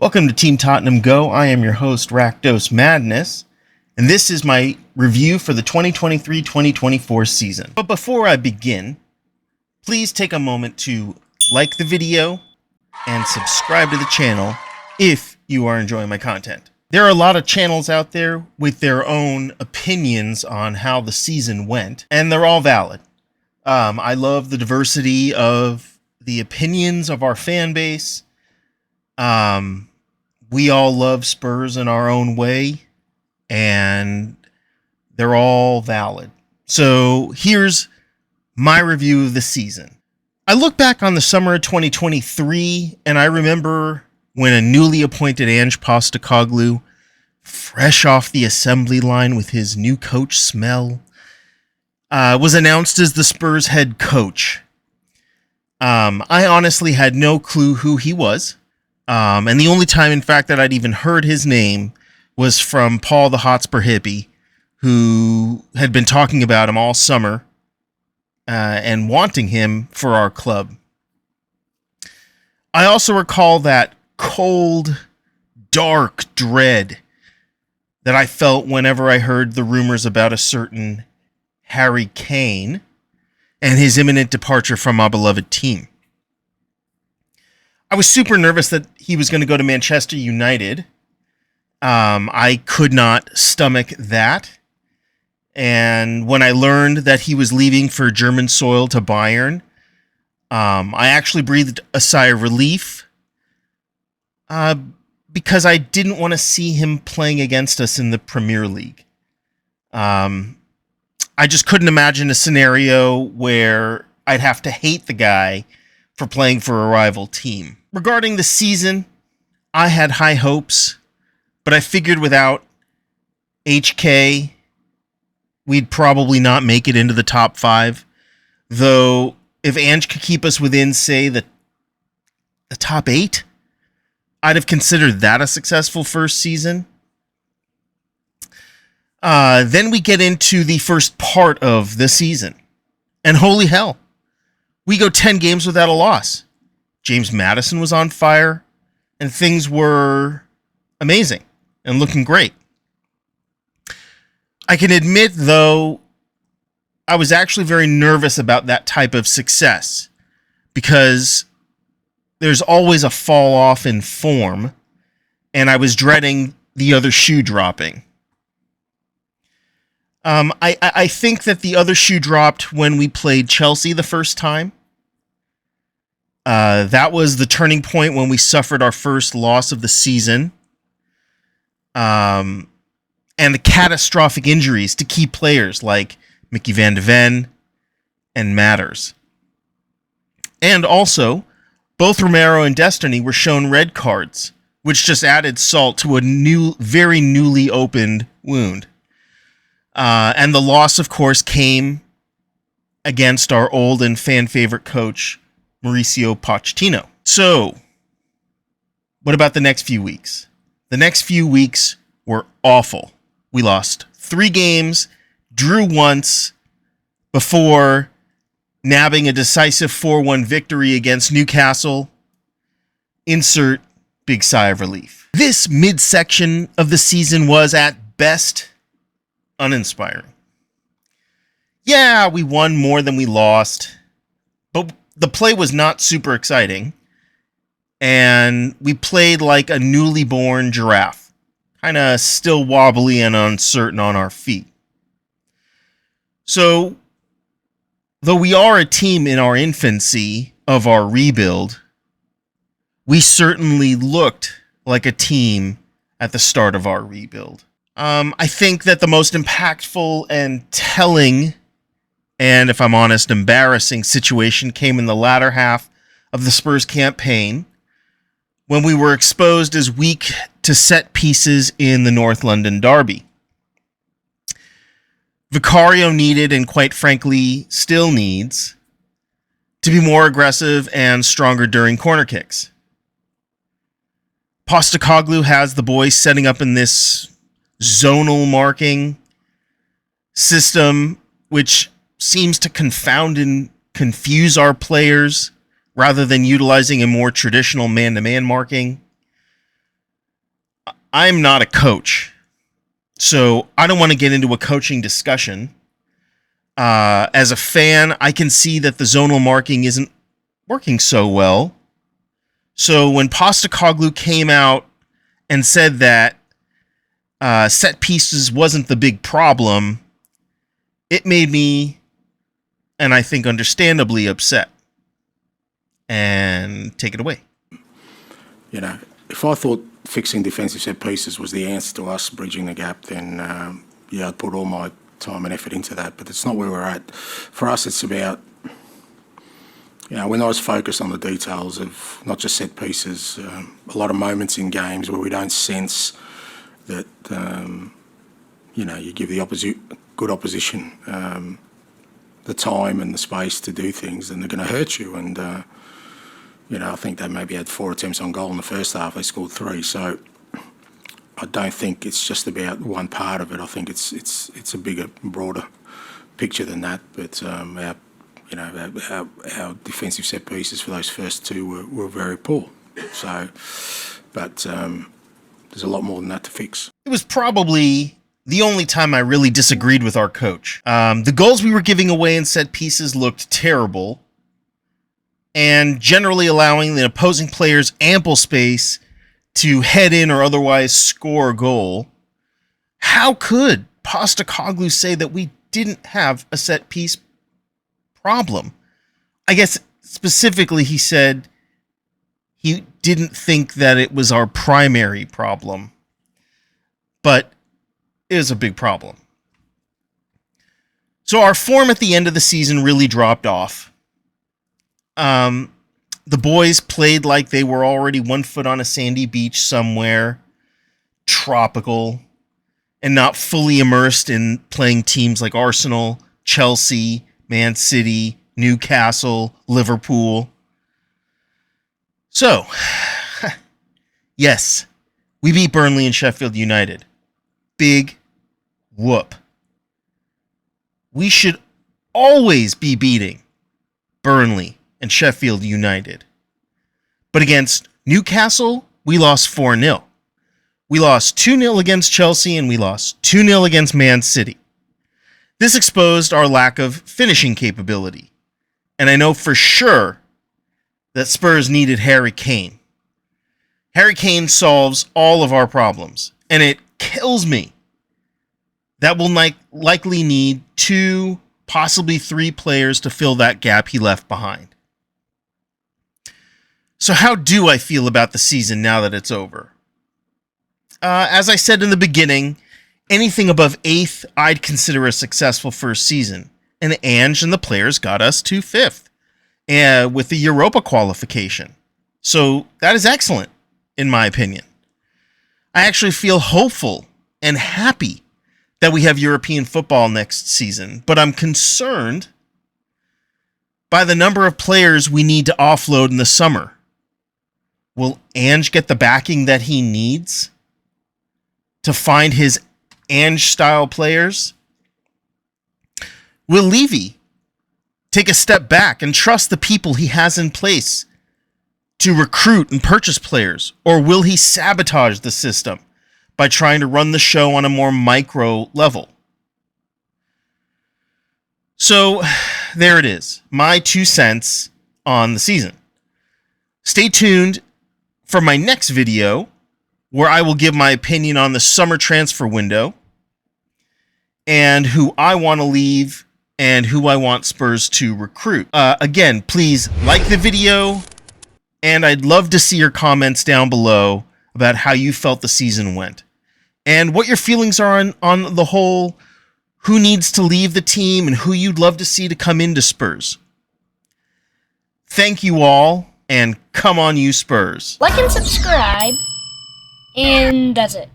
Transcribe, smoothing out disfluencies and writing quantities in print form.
Welcome to Team Tottenham Go. I am your host, Rakdosmadness, and this is my review for the 2023-2024 season. But before I begin, please take a moment to like the video and subscribe to the channel if you are enjoying my content. There are a lot of channels out there with their own opinions on how the season went, and they're all valid. I love the diversity of the opinions of our fan base. We all love Spurs in our own way, and they're all valid. So here's my review of the season. I look back on the summer of 2023, and I remember when a newly appointed Ange Postecoglou, fresh off the assembly line with his new coach smell, was announced as the Spurs head coach. I honestly had no clue who he was. And the only time, in fact, that I'd even heard his name was from Paul the Hotspur hippie, who had been talking about him all summer and wanting him for our club. I also recall that cold, dark dread that I felt whenever I heard the rumors about a certain Harry Kane and his imminent departure from our beloved team. I was super nervous that he was going to go to Manchester United. I could not stomach that. And when I learned that he was leaving for German soil to Bayern, I actually breathed a sigh of relief because I didn't want to see him playing against us in the Premier League. I just couldn't imagine a scenario where I'd have to hate the guy for playing for a rival team. Regarding the season, I had high hopes, but I figured without HK, we'd probably not make it into the top 5. Though, if Ange could keep us within, say, the top 8, I'd have considered that a successful first season. Then we get into the first part of the season. And holy hell, we go 10 games without a loss. James Maddison was on fire, and things were amazing and looking great. I can admit, though, I was actually very nervous about that type of success because there's always a fall off in form, and I was dreading the other shoe dropping. I think that the other shoe dropped when we played Chelsea the first time. That was the turning point when we suffered our first loss of the season. And the catastrophic injuries to key players like Mickey van de Ven and Matters. And also, both Romero and Destiny were shown red cards, which just added salt to a very newly opened wound. And the loss, of course, came against our old and fan-favorite coach, Mauricio Pochettino. So, what about the next few weeks? The next few weeks were awful. We lost 3 games, drew once, before nabbing a decisive 4-1 victory against Newcastle. Insert big sigh of relief. This midsection of the season was, at best, uninspiring. Yeah, we won more than we lost, but the play was not super exciting, and we played like a newly born giraffe, kind of still wobbly and uncertain on our feet. So, though we are a team in our infancy of our rebuild, we certainly looked like a team at the start of our rebuild. I think that the most impactful and telling, and if I'm honest, embarrassing situation came in the latter half of the Spurs campaign when we were exposed as weak to set pieces in the North London derby. Vicario needed, and quite frankly still needs, to be more aggressive and stronger during corner kicks. Postecoglou has the boys setting up in this zonal marking system, which seems to confound and confuse our players rather than utilizing a more traditional man-to-man marking. I'm not a coach, so I don't want to get into a coaching discussion. As a fan, I can see that the zonal marking isn't working so well. So when Postecoglou came out and said that set pieces wasn't the big problem, it made me, and I think understandably, upset. And take it away. You know, if I thought fixing defensive set pieces was the answer to us bridging the gap, then yeah, I'd put all my time and effort into that. But it's not where we're at. For us, it's about, you know, we're not as focused on the details of not just set pieces. A lot of moments in games where we don't sense that, you know, you give the good opposition the time and the space to do things, and they're going to hurt you. And you know, I think they maybe had 4 attempts on goal in the first half. They scored 3. So I don't think it's just about one part of it. I think it's a bigger, broader picture than that. But our defensive set pieces for those first 2 were very poor. So, but there's a lot more than that to fix. It was probably the only time I really disagreed with our coach. The goals we were giving away in set pieces looked terrible, and generally allowing the opposing players ample space to head in or otherwise score a goal. How could Postecoglou say that we didn't have a set piece problem? I guess specifically he said he didn't think that it was our primary problem, but it is a big problem. So our form at the end of the season really dropped off. The boys played like they were already 1 foot on a sandy beach somewhere, tropical, and not fully immersed in playing teams like Arsenal, Chelsea, Man City, Newcastle, Liverpool. So, yes, we beat Burnley and Sheffield United. Big whoop. We should always be beating Burnley and Sheffield United. But against Newcastle, we lost 4-0. We lost 2-0 against Chelsea, and we lost 2-0 against Man City. This exposed our lack of finishing capability. And I know for sure that Spurs needed Harry Kane. Harry Kane solves all of our problems, and it kills me that we'll likely need 2, possibly 3 players to fill that gap he left behind. So how do I feel about the season now that it's over? As I said in the beginning, anything above 8th I'd consider a successful first season. And Ange and the players got us to 5th with the Europa qualification. So that is excellent, in my opinion. I actually feel hopeful and happy that we have European football next season, but I'm concerned by the number of players we need to offload in the summer. Will Ange get the backing that he needs to find his Ange-style players? Will Levy take a step back and trust the people he has in place to recruit and purchase players? Or will he sabotage the system by trying to run the show on a more micro level? So there it is, my 2 cents on the season. Stay tuned for my next video, where I will give my opinion on the summer transfer window and who I want to leave and who I want Spurs to recruit. Again, please like the video, and I'd love to see your comments down below about how you felt the season went and what your feelings are on the whole, who needs to leave the team and who you'd love to see to come into Spurs. Thank you all, and come on you Spurs. Like and subscribe, and that's it.